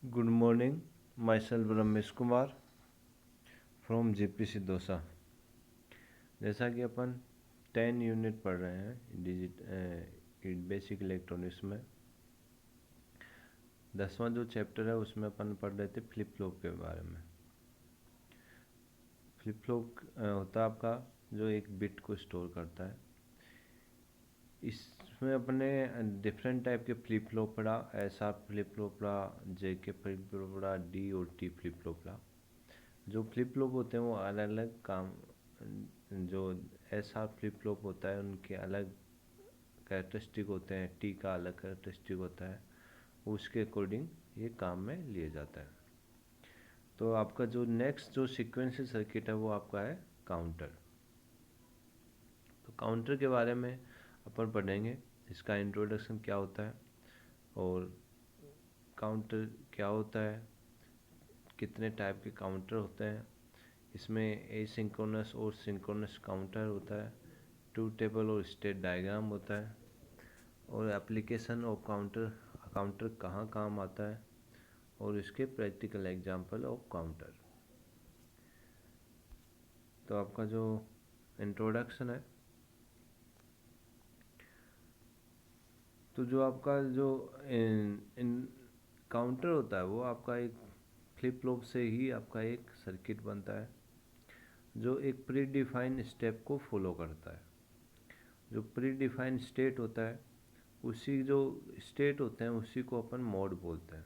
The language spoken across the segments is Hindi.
Good morning, myself Ramesh Kumar from JPC dosa. जैसा कि अपन 10 यूनिट पढ़ रहे हैं बेसिक इलेक्ट्रॉनिक्स में, 10वां जो चैप्टर है उसमें अपन पढ़ रहे थे फ्लिप फ्लॉप के बारे में। फ्लिप फ्लॉप होता है आपका जो एक बिट को स्टोर करता है। इसमें अपने डिफरेंट टाइप के फ्लिप फ्लॉप पढ़ा, SR फ्लिप फ्लॉप पढ़ा, JK फ्लिप फ्लॉप पढ़ा, D और T फ्लिप फ्लॉप पढ़ा। जो फ्लिप फ्लॉप होते हैं वो अलग अलग काम, जो SR फ्लिप फ्लॉप होता है उनके अलग कैरेक्टरिस्टिक होते हैं, T का अलग कैरेक्टरिस्टिक होता है, उसके अकॉर्डिंग ये काम में लिए जाता है। तो आपका जो नेक्स्ट जो सीक्वेंशियल सर्किट है वो आपका है काउंटर। तो काउंटर के बारे में अपन पढ़ेंगे, इसका इंट्रोडक्शन क्या होता है और काउंटर क्या होता है, कितने टाइप के काउंटर होते हैं, इसमें एसिंक्रोनस और सिंक्रोनस काउंटर होता है, ट्रूथ टेबल और स्टेट डायग्राम होता है, और एप्लीकेशन ऑफ काउंटर कहाँ काम आता है, और इसके प्रैक्टिकल एग्जांपल ऑफ काउंटर। तो आपका जो इंट्रोडक्शन है, तो जो आपका जो इन काउंटर होता है वो आपका एक फ्लिप फ्लॉप से ही आपका एक सर्किट बनता है जो एक प्री डिफाइंड स्टेप को फॉलो करता है। जो प्री डिफाइंड स्टेट होता है, उसी जो स्टेट होते हैं उसी को अपन मोड बोलते हैं।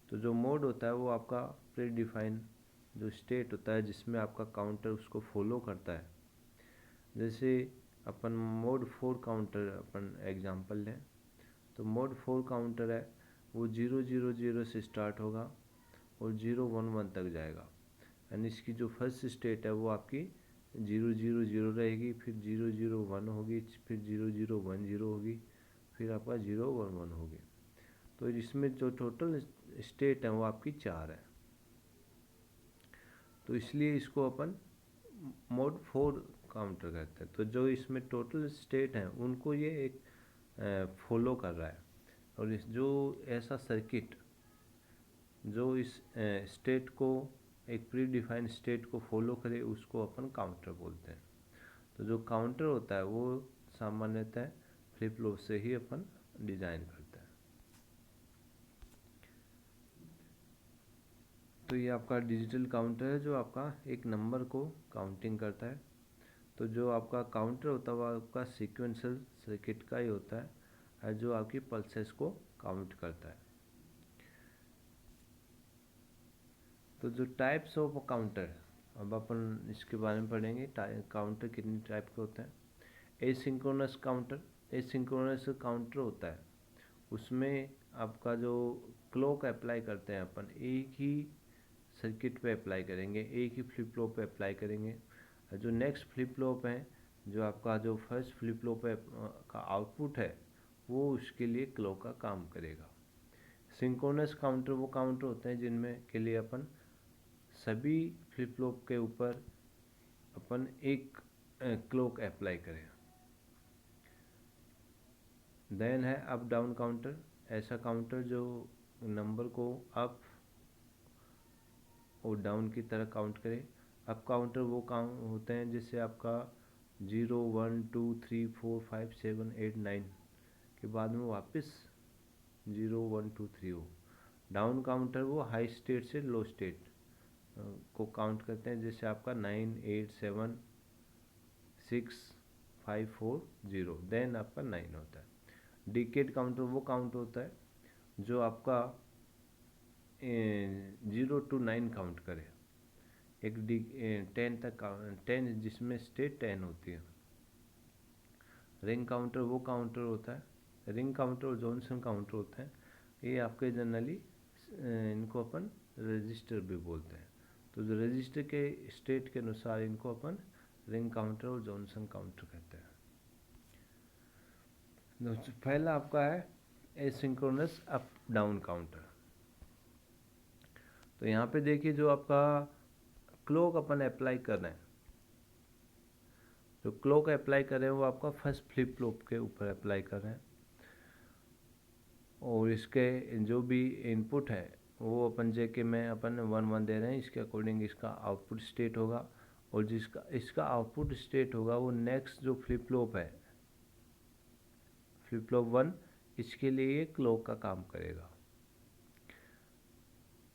तो जो मोड होता है वो आपका प्री डिफाइंड जो स्टेट होता है जिसमें आपका काउंटर उसको फॉलो करता है। जैसे अपन मोड 4 काउंटर अपन एग्जांपल लें, तो मोड 4 काउंटर है वो 000 से स्टार्ट होगा और 011 तक जाएगा। यानी इसकी जो फर्स्ट स्टेट है वो आपकी 000 रहेगी, फिर 001 होगी, फिर 0010 होगी, फिर आपका 011 होगी। तो इसमें जो टोटल स्टेट है वो आपकी 4 है। तो इसलिए इसको अपन मोड 4 काउंटर कहते हैं। तो जो इसमें टोटल स्टेट हैं उनको ये एक फॉलो कर रहा है, और इस जो ऐसा सर्किट जो इस स्टेट को एक प्री डिफाइंड स्टेट को फॉलो करे उसको अपन काउंटर बोलते हैं। तो जो काउंटर होता है वो सामान्यतः फ्लिप फ्लॉप से ही अपन डिजाइन करते हैं। तो ये आपका डिजिटल काउंटर है जो आपका एक नंबर को काउंटिंग करता है। तो जो आपका काउंटर होता है वो आपका सीक्वेंशियल सर्किट का ही होता है जो आपकी पल्सेस को काउंट करता है। तो जो टाइप्स ऑफ काउंटर, अब अपन इसके बारे में पढ़ेंगे, काउंटर कितनी टाइप के होते हैं। एसिंक्रोनस काउंटर, एसिंक्रोनस काउंटर होता है उसमें आपका जो क्लॉक अप्लाई करते हैं अपन एक ही सर्किट पे अप्लाई करेंगे, एक ही फ्लिप फ्लॉप पे अप्लाई करेंगे। जो नेक्स्ट फ्लिप फ्लॉप है, जो आपका जो फर्स्ट फ्लिप फ्लॉप का आउटपुट है वो उसके लिए क्लॉक का काम करेगा। सिंक्रोनस काउंटर वो काउंटर होते हैं जिनमें के लिए अपन सभी फ्लिप फ्लॉप के ऊपर अपन एक क्लॉक अप्लाई करें। देन है अप डाउन काउंटर, ऐसा काउंटर जो नंबर को अप और डाउन की तरह काउंट करे। अप काउंटर वो काउंट होते हैं जिससे आपका 0 1 2 3 4 5 7 8 9 के बाद में वापस 0 1 2 3 हो। डाउन काउंटर वो हाई स्टेट से लो स्टेट को काउंट करते हैं, जैसे आपका 9 8 7 6 5 4 0, देन आपका 9 होता है। डिकेड काउंटर वो काउंट होता है जो आपका 0 to 9 काउंट करे, एक 10 तक 10 जिसमें स्टेट 10 होती है। रिंग काउंटर वो काउंटर होता है, रिंग काउंटर और जॉनसन काउंटर होते हैं, ये आपके जनरली इनको अपन रजिस्टर भी बोलते हैं। तो जो रजिस्टर के स्टेट के अनुसार इनको अपन रिंग काउंटर और जॉनसन काउंटर कहते हैं। तो पहला आपका है एसिंक्रोनस अप डाउन काउंटर। तो यहाँ पे देखिए जो आपका क्लॉक अपन अप्लाई कर रहे हैं, जो क्लॉक अप्लाई कर रहे हैं वो आपका फर्स्ट फ्लिप फ्लॉप के ऊपर अप्लाई कर रहे हैं, और इसके जो भी इनपुट है वो अपन जेके में अपन 1 1 दे रहे हैं, इसके अकॉर्डिंग इसका आउटपुट स्टेट होगा, और जिसका इसका आउटपुट स्टेट होगा वो नेक्स्ट जो फ्लिप फ्लॉप है, फ्लिप फ्लॉप 1, इसके लिए ये क्लॉक का काम करेगा।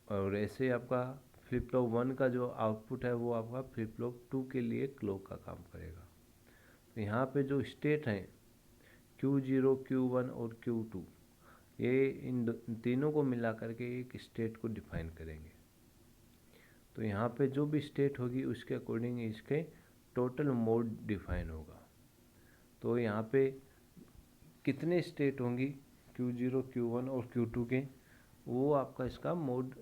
और ऐसे आपका फ्लिप फ्लॉप 1 का जो आउटपुट है वो आपका फ्लिप फ्लॉप 2 के लिए क्लॉक का काम करेगा। तो यहाँ पे जो स्टेट हैं Q0, Q1 और Q2, ये इन तीनों को मिला करके एक स्टेट को डिफाइन करेंगे। तो यहाँ पे जो भी स्टेट होगी उसके अकॉर्डिंग इसके टोटल मोड डिफाइन होगा। तो यहाँ पे कितने स्टेट होंगी Q0, Q1 और Q2 के, वो आपका इसका मोड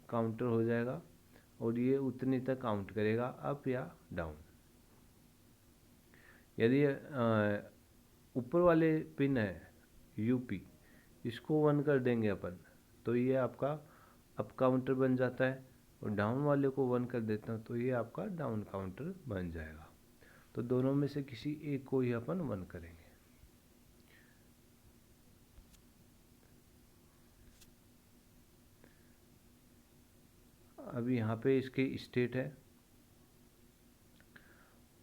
काउंटर हो जाएगा, और ये उतनी तक काउंट करेगा अप या डाउन। यदि ऊपर वाले पिन है यूपी, इसको 1 कर देंगे अपन, तो ये आपका अप काउंटर बन जाता है, और डाउन वाले को 1 कर देते हैं तो ये आपका डाउन काउंटर बन जाएगा। तो दोनों में से किसी एक को ही अपन 1 करेंगे। अभी यहाँ पे इसके स्टेट है,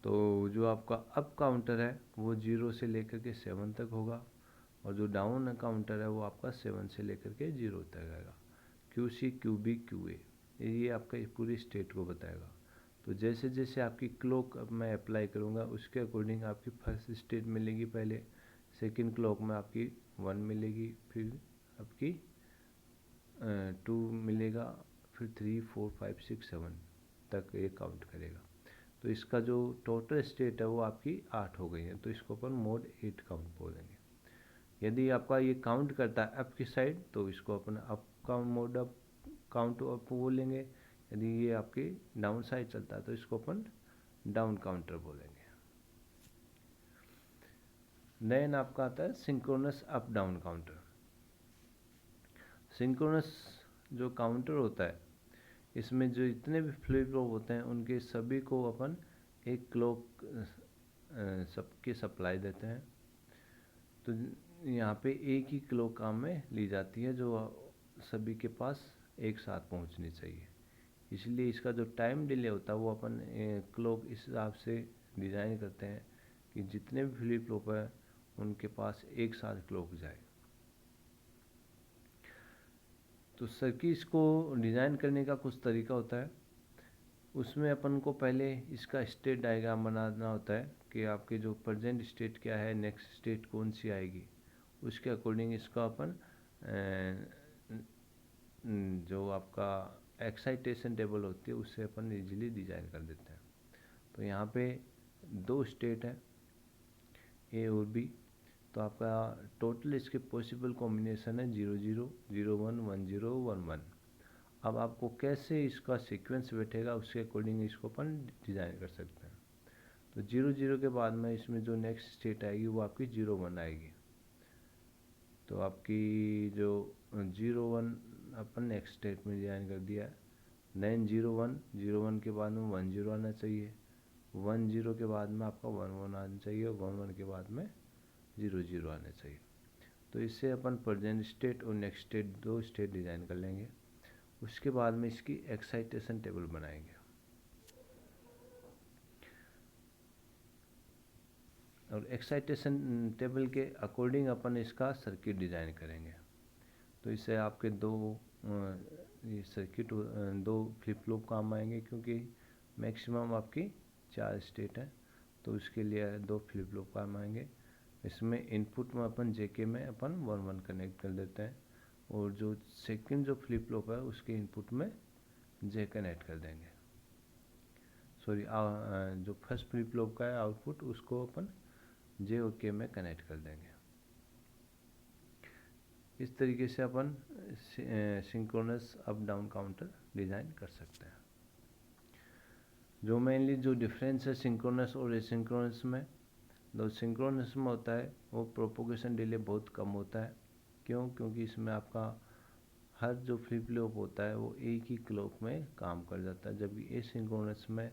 तो जो आपका अप काउंटर है वो 0 से लेकर के 7 तक होगा, और जो डाउन काउंटर है वो आपका 7 से लेकर के 0 तक आएगा। QC, QB, QA, ये आपका पूरी स्टेट को बताएगा। तो जैसे जैसे आपकी क्लॉक अब मैं अप्लाई करूँगा उसके अकॉर्डिंग आपकी फर्स्ट स्टेट मिलेगी, पहले सेकंड क्लॉक में आपकी 1 मिलेगी, फिर आपकी 2 मिलेगा, फिर 3 4 5 6 7 तक ये काउंट करेगा। तो इसका जो टोटल स्टेट है वो आपकी 8 हो गई है, तो इसको अपन मोड 8 काउंट बोलेंगे। यदि आपका ये काउंट करता है अप की साइड तो इसको अपन up count mode up count up बोलेंगे। यदि ये आपकी डाउन साइड चलता है तो इसको अपन डाउन काउंटर बोलेंगे। देन आपका आता है synchronous up down counter. Synchronous जो काउंटर होता है, इसमें जो इतने भी फ्लिप फ्लॉप होते हैं उनके सभी को अपन एक क्लॉक सबके सप्लाई देते हैं। तो यहाँ पे एक ही क्लॉक काम में ली जाती है जो सभी के पास एक साथ पहुँचनी चाहिए। इसलिए इसका जो टाइम डिले होता है वो अपन क्लॉक इस हिसाब से डिज़ाइन करते हैं कि जितने भी फ्लिप फ्लॉप है उनके पास एक साथ क्लॉक जाए। तो सर्किट को डिज़ाइन करने का कुछ तरीका होता है, उसमें अपन को पहले इसका स्टेट डायग्राम बनाना होता है कि आपके जो प्रेजेंट स्टेट क्या है, नेक्स्ट स्टेट कौन सी आएगी, उसके अकॉर्डिंग इसका अपन जो आपका एक्साइटेशन टेबल होती है उससे अपन इजीली डिज़ाइन कर देते हैं। तो यहाँ पे 2 स्टेट है ए और बी, तो आपका टोटल इसके पॉसिबल कॉम्बिनेशन है 0 0 0 1 1 0 1 1। अब आपको कैसे इसका सीक्वेंस बैठेगा उसके अकॉर्डिंग इसको अपन डिज़ाइन कर सकते हैं। तो 0 0 के बाद में इसमें जो नेक्स्ट स्टेट आएगी वो आपकी 0 1 आएगी। तो आपकी जो 0 1 अपन नेक्स्ट स्टेट में डिज़ाइन कर दिया। देन 0 1 के बाद में 1 0 आना चाहिए, 1 0 के बाद में आपका 1 1 आना चाहिए, 1 1 के बाद में 0 0 आना चाहिए। तो इससे अपन प्रेजेंट स्टेट और नेक्स्ट स्टेट 2 स्टेट डिज़ाइन कर लेंगे। उसके बाद में इसकी एक्साइटेशन टेबल बनाएंगे, और एक्साइटेशन टेबल के अकॉर्डिंग अपन इसका सर्किट डिज़ाइन करेंगे। तो इससे आपके ये सर्किट 2 फ्लिप फ्लॉप काम आएंगे, क्योंकि मैक्सिमम आपकी 4 स्टेट है, तो उसके लिए 2 फ्लिप फ्लॉप काम आएंगे। इसमें इनपुट में अपन जेके में अपन 1 1 कनेक्ट कर देते हैं, और जो सेकंड जो फ्लिप फ्लॉप है उसके इनपुट में जे कनेक्ट कर देंगे। सॉरी, जो फर्स्ट फ्लिप फ्लॉप का है आउटपुट उसको अपन जे और के में कनेक्ट कर देंगे। इस तरीके से अपन synchronous up down counter design कर सकते हैं। जो मेनली जो डिफरेंस है सिंक्रोनस और एसिंक्रोनस में, जो सिंक्रोनस में होता है वो प्रोपोगेशन डिले बहुत कम होता है। क्यों? क्योंकि इसमें आपका हर जो फ्लिप फ्लॉप होता है वो एक ही क्लॉक में काम कर जाता है, जबकि एसिंक्रोनस में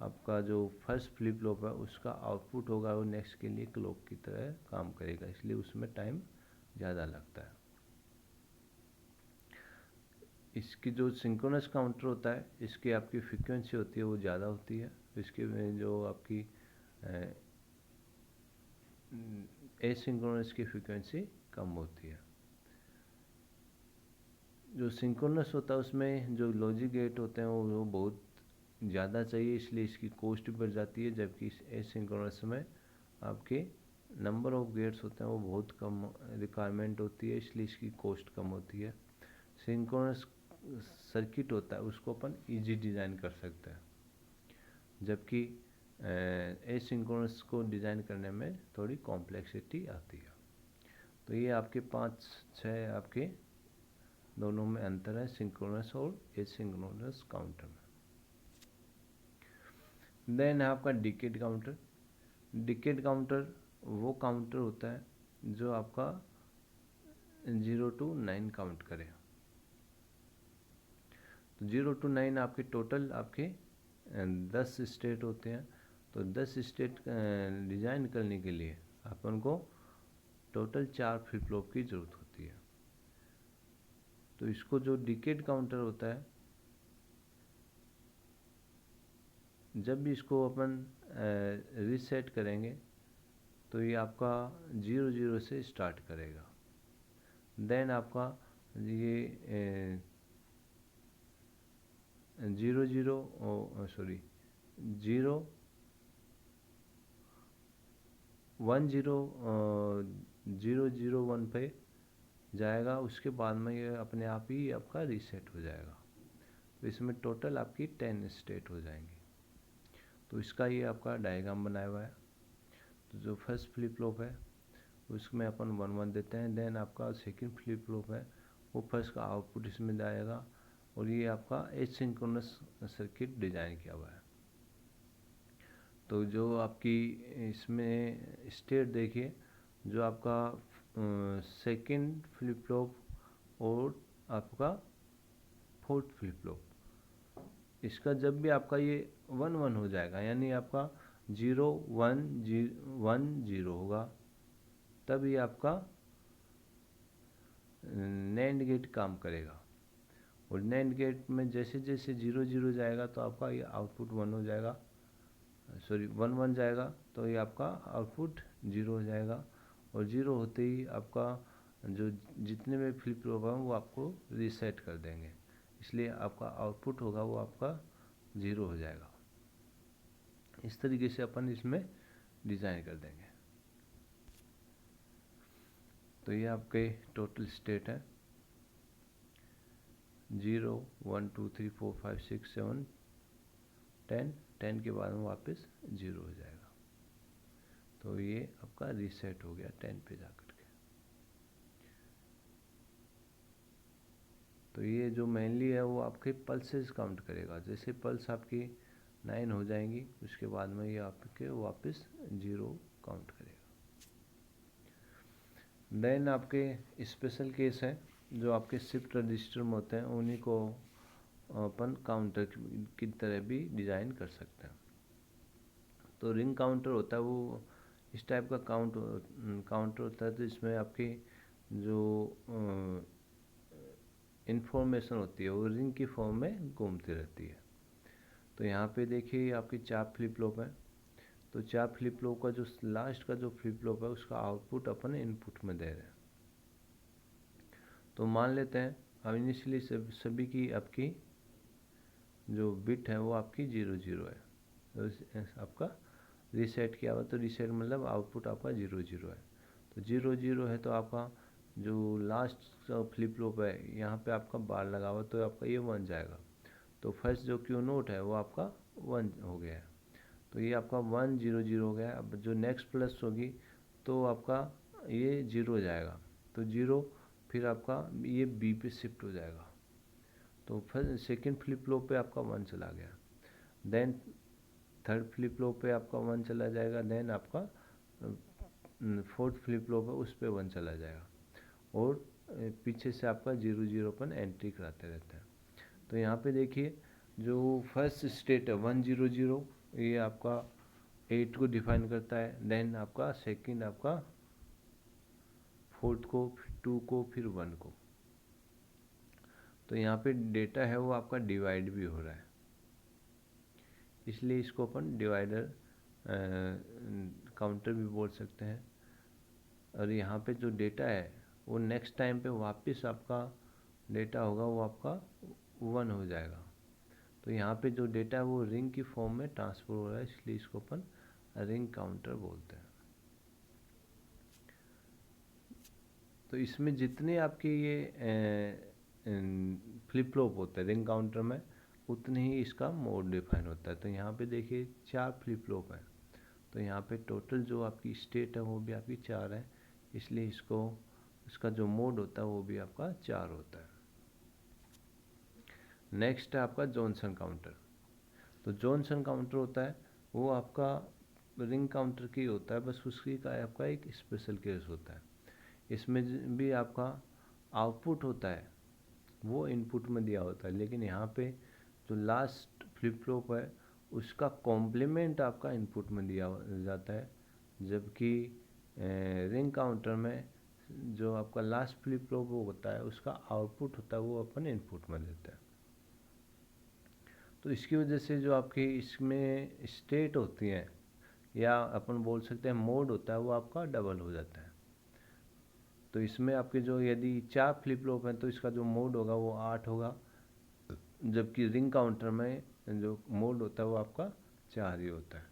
आपका जो फर्स्ट फ्लिप फ्लॉप है उसका आउटपुट होगा वो नेक्स्ट के लिए क्लॉक की तरह काम करेगा, इसलिए उसमें टाइम ज़्यादा लगता है। इसकी जो सिंक्रोनस काउंटर होता है, इसकी आपकी फ्रीक्वेंसी होती है वो ज़्यादा होती है, इसके में जो आपकी एसिंक्रोनस की फ्रीक्वेंसी कम होती है। जो सिंक्रोनस होता है उसमें जो लॉजिक गेट होते हैं वो बहुत ज़्यादा चाहिए, इसलिए इसकी कॉस्ट भी बढ़ जाती है, जबकि इस एसिंक्रोनस में आपके नंबर ऑफ गेट्स होते हैं वो बहुत कम रिक्वायरमेंट होती है, इसलिए इसकी कॉस्ट कम होती है। सिंक्रोनस सर्किट होता है उसको अपन इजी डिज़ाइन कर सकते हैं, जबकि एसिंक्रोनस को डिज़ाइन करने में थोड़ी कॉम्प्लेक्सिटी आती है। तो ये आपके 5-6 आपके दोनों में अंतर है, सिंक्रोनस और एसिंक्रोनस काउंटर में। देन है आपका डिकेड काउंटर। डिकेड काउंटर वो काउंटर होता है जो आपका 0 to 9 काउंट करे। तो 0 to 9 आपके टोटल आपके 10 स्टेट होते हैं। तो 10 स्टेट डिज़ाइन करने के लिए अपन को टोटल 4 फ्लिप फ्लॉप की ज़रूरत होती है। तो इसको जो डिकेड काउंटर होता है, जब भी इसको अपन रीसेट करेंगे तो ये आपका 0-0 से स्टार्ट करेगा। देन आपका ये 0-0 सॉरी 0-1 पे जाएगा, उसके बाद में ये अपने आप ही आपका रीसेट हो जाएगा। तो इसमें टोटल आपकी 10 स्टेट हो जाएंगी। तो इसका ये आपका डायग्राम बनाया हुआ है। तो जो फर्स्ट फ्लिप फ्लॉप है उसमें अपन 1-1 देते हैं। देन आपका सेकंड फ्लिप फ्लॉप है वो फर्स्ट का आउटपुट इसमें जाएगा, और ये आपका एसिंक्रोनस सर्किट डिज़ाइन किया हुआ है। तो जो आपकी इसमें स्टेट देखिए, जो आपका सेकंड फ्लिप फ्लॉप और आपका फोर्थ फ्लिप फ्लॉप, इसका जब भी आपका ये 1-1 हो जाएगा, यानी आपका 0-1-1-0 होगा, तब ये आपका नैंड गेट काम करेगा। और नैंड गेट में जैसे जैसे 0-0 जाएगा तो आपका ये आउटपुट 1 हो जाएगा, सॉरी 1-1 जाएगा तो ये आपका आउटपुट 0 हो जाएगा। और 0 होते ही आपका जो जितने भी फ्लिप फ्लॉप हैं वो आपको रीसेट कर देंगे, इसलिए आपका आउटपुट होगा वो आपका 0 हो जाएगा। इस तरीके से अपन इसमें डिज़ाइन कर देंगे। तो ये आपके टोटल स्टेट है 0 1 2 3 4 5 6 7 10 के बाद में वापस 0 हो जाएगा। तो ये आपका रीसेट हो गया 10 पे जाकर के। तो ये जो मेनली है वो आपके पल्सेस काउंट करेगा। जैसे पल्स आपकी 9 हो जाएंगी उसके बाद में ये आपके वापस 0 काउंट करेगा। देन आपके स्पेशल केस है जो आपके शिफ्ट रजिस्टर में होते हैं, उन्हीं को अपन काउंटर की तरह भी डिज़ाइन कर सकते हैं। तो रिंग काउंटर होता है वो इस टाइप का काउंटर होता है। तो इसमें आपकी जो इंफॉर्मेशन होती है वो रिंग की फॉर्म में घूमती रहती है। तो यहाँ पे देखिए आपकी 4 फ्लिप फ्लॉप है। तो 4 फ्लिप फ्लॉप का जो लास्ट का जो फ्लिप फ्लॉप है उसका आउटपुट अपन इनपुट में दे रहे हैं। तो मान लेते हैं अब इनिशियली सभी की आपकी जो बिट है वो आपकी 0-0 है। तो आपका रीसेट किया हुआ, तो रीसेट मतलब आउटपुट आपका 0-0 है। तो 0-0 है तो आपका जो लास्ट फ्लिप फ्लॉप है यहाँ पे आपका बार लगा हुआ, तो आपका ये 1 जाएगा। तो फर्स्ट जो क्यू नोट है वो आपका 1 हो गया है। तो ये आपका 1-0-0 हो गया। अब जो नेक्स्ट प्लस होगी तो आपका ये 0 जाएगा। तो 0 फिर आपका ये बी पे शिफ्ट हो जाएगा। तो फिर सेकंड फ्लिप फ्लॉप पे आपका 1 चला गया। देन थर्ड फ्लिप फ्लॉप पे आपका 1 चला जाएगा। देन आपका फोर्थ फ्लिप फ्लॉप है उस पर 1 चला जाएगा। और पीछे से आपका 0-0 पर एंट्री कराते रहते हैं। तो यहाँ पे देखिए जो फर्स्ट स्टेट है 1-0-0, ये आपका 8 को डिफाइन करता है। देन आपका सेकंड आपका फोर्थ को, फिर 2 को, फिर 1 को। तो तो यहाँ पे डेटा है वो आपका डिवाइड भी हो रहा है, इसलिए इसको अपन डिवाइडर काउंटर भी बोल सकते हैं। और यहाँ पे जो डेटा है वो नेक्स्ट टाइम पे वापस आपका डेटा होगा वो आपका 1 हो जाएगा। तो यहाँ पे जो डेटा है वो रिंग की फॉर्म में ट्रांसफर हो रहा है, इसलिए इसको अपन रिंग काउंटर बोलते हैं। तो इसमें जितने आपके ये फ्लिप फ्लॉप होते हैं रिंग काउंटर में, उतने ही इसका मोड डिफाइन होता है। तो यहाँ पे देखिए 4 फ्लिप फ्लॉप है, तो यहाँ पे टोटल जो आपकी स्टेट है वो भी आपकी 4 है, इसलिए इसका जो मोड होता है वो भी आपका 4 होता है। नेक्स्ट है आपका जॉनसन काउंटर। तो जॉनसन काउंटर होता है वो आपका रिंग काउंटर की होता है, बस उसकी का आपका एक स्पेशल केस होता है। इसमें भी आपका आउटपुट होता है वो इनपुट में दिया होता है, लेकिन यहाँ पे जो लास्ट फ्लिप फ्लॉप है उसका कॉम्प्लीमेंट आपका इनपुट में दिया जाता है, जबकि रिंग काउंटर में जो आपका लास्ट फ्लिप फ्लॉप होता है उसका आउटपुट होता है वो अपन इनपुट में देते हैं। तो इसकी वजह से जो आपकी इसमें स्टेट होती है या अपन बोल सकते हैं मोड होता है वो आपका डबल हो जाता है। तो इसमें आपके जो यदि 4 फ्लिप फ्लॉप हैं तो इसका जो मोड होगा वो 8 होगा, जबकि रिंग काउंटर में जो मोड होता है वो आपका 4 ही होता है।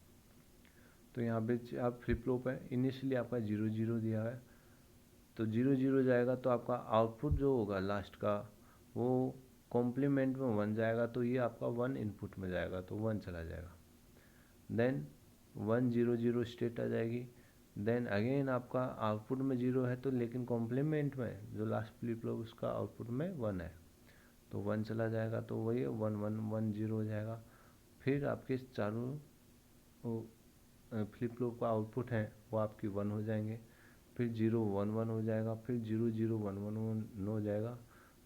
तो यहाँ पे 4 फ्लिप फ्लॉप है, इनिशियली आपका 0 0 दिया है, तो 0 0 जाएगा तो आपका आउटपुट जो होगा लास्ट का वो कॉम्प्लीमेंट में 1 जाएगा, तो ये आपका 1 इनपुट में जाएगा तो 1 चला जाएगा। देन 1 0 0 स्टेट आ जाएगी। देन अगेन आपका आउटपुट में 0 है तो लेकिन कॉम्प्लीमेंट में जो लास्ट फ्लिप फ्लॉप उसका आउटपुट में 1 है तो 1 चला जाएगा, तो वही 1 1 1 0 हो जाएगा। फिर आपके चारों फ्लिप फ्लॉप का आउटपुट है वो आपकी 1 हो जाएंगे, फिर 0 1 1 हो जाएगा, फिर 0 0 1 1 1 हो जाएगा,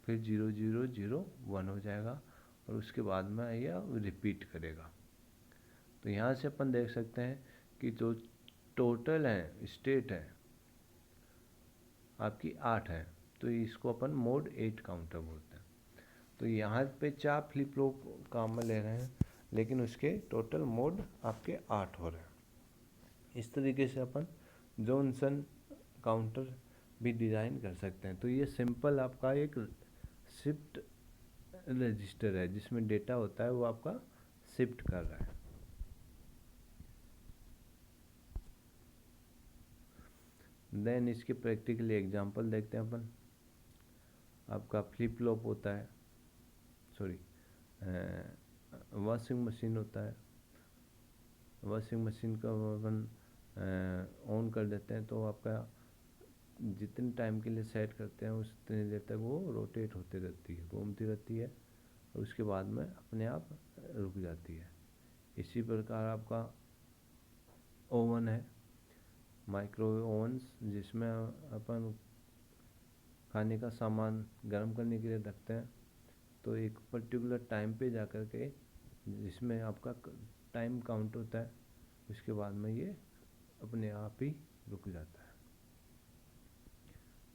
फिर 0 0 0 1 हो जाएगा, और उसके बाद में यह रिपीट करेगा। तो यहाँ से अपन देख सकते हैं कि जो टोटल है स्टेट है आपकी 8 है, तो इसको अपन मोड 8 काउंटर बोलते हैं। तो यहाँ पे 4 फ्लिप फ्लॉप काम में ले रहे हैं, लेकिन उसके टोटल मोड आपके 8 हो रहे हैं। इस तरीके से अपन जॉनसन काउंटर भी डिज़ाइन कर सकते हैं। तो ये सिंपल आपका एक शिफ्ट रजिस्टर है जिसमें डेटा होता है वो आपका शिफ्ट कर रहा है। देन इसके प्रैक्टिकली एग्जांपल देखते हैं अपन। आपका फ्लिप फ्लॉप होता है, सॉरी वॉशिंग मशीन होता है। वॉशिंग मशीन का अपन ऑन कर देते हैं तो आपका जितने टाइम के लिए सेट करते हैं उतनी देर तक वो रोटेट होती रहती है, घूमती रहती है, और उसके बाद में अपने आप रुक जाती है। इसी प्रकार आपका ओवन है, माइक्रोवेव ओवन्स, जिसमें अपन खाने का सामान गर्म करने के लिए रखते हैं, तो एक पर्टिकुलर टाइम पे जा कर के जिसमें आपका टाइम काउंट होता है, उसके बाद में ये अपने आप ही रुक जाता है।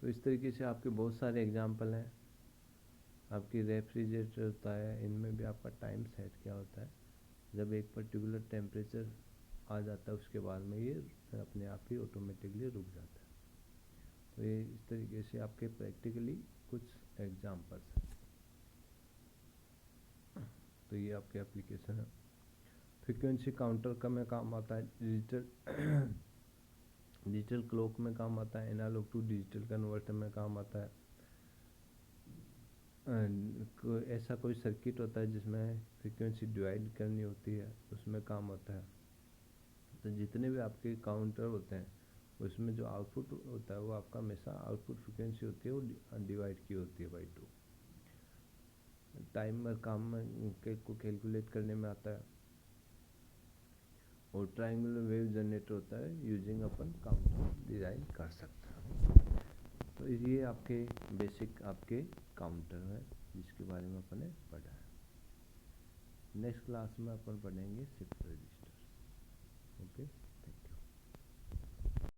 तो इस तरीके से आपके बहुत सारे एग्जाम्पल हैं। आपकी रेफ्रिजरेटर होता है, इनमें भी आपका टाइम सेट किया होता है, जब एक पर्टिकुलर टेम्परेचर आ जाता है उसके बाद में ये अपने आप ही ऑटोमेटिकली रुक जाता है। तो ये इस तरीके से आपके प्रैक्टिकली कुछ एग्जाम्पल्स हैं। तो ये आपके एप्लीकेशन है। फ्रीक्वेंसी काउंटर का में काम आता है, डिजिटल क्लॉक में काम आता है, एनालॉग टू डिजिटल कन्वर्टर में काम आता है। ऐसा कोई सर्किट होता है जिसमें फ्रीक्वेंसी डिवाइड करनी होती है, उसमें काम होता है। तो जितने भी आपके काउंटर होते हैं उसमें जो आउटपुट होता है वो आपका हमेशा आउटपुट फ्रीक्वेंसी होती है वो डिवाइड की होती है बाई 2। टाइमर काम को कैलकुलेट करने में आता है, और ट्रायंगुलर वेव जनरेटर होता है, यूजिंग अपन काउंटर डिज़ाइन कर सकते हैं। तो ये आपके बेसिक आपके काउंटर है जिसके बारे में अपन ने पढ़ा है। नेक्स्ट क्लास में अपन पढ़ेंगे शिफ्ट रजिस्टर। ओके।